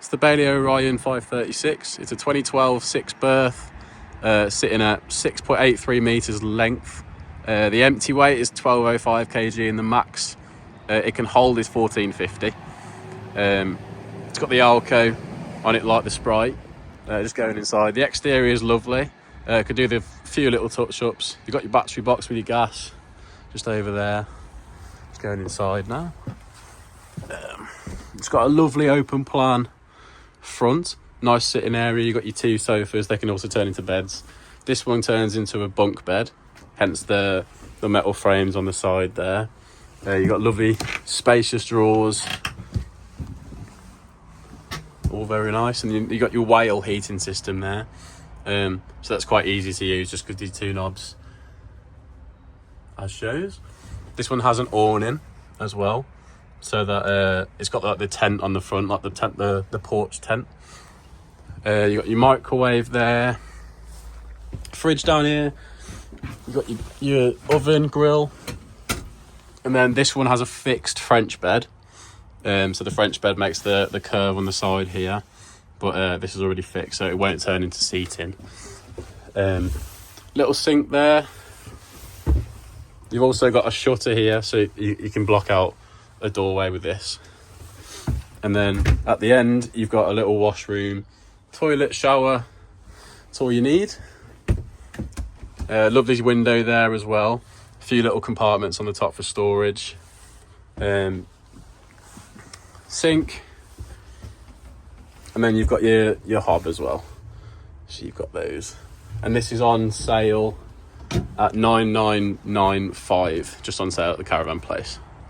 It's the Bailey Orion 536. It's a 2012 six berth, sitting at 6.83 meters length. The empty weight is 1205 kg and the max it can hold is 1450. It's got the Alco on it like the Sprite. Just going inside. The exterior is lovely. Could do the few little touch-ups. You've got your battery box with your gas just over there. Just going inside now. It's got a lovely open plan front. Nice sitting area. You've got your two sofas. They can also turn into beds. This one turns into a bunk bed, hence the metal frames on the side there. You've got lovely spacious drawers. All very nice. And you got your whale heating system there. So that's quite easy to use just because these two knobs as shows. This one has an awning as well, so that it's got like the tent on the front, like the porch tent. You got your microwave there, fridge down here. You got your oven, grill, and then this one has a fixed French bed. So the French bed makes the curve on the side here, but this is already fixed, so it won't turn into seating. Little sink there. You've also got a shutter here, so you can block out a doorway with this. And then at the end, you've got a little washroom, toilet, shower. That's all you need. Lovely window there as well. A few little compartments on the top for storage. Sink. And then you've got your hob as well. So you've got those. And this is on sale at $9,995, just on sale at the Caravan Place.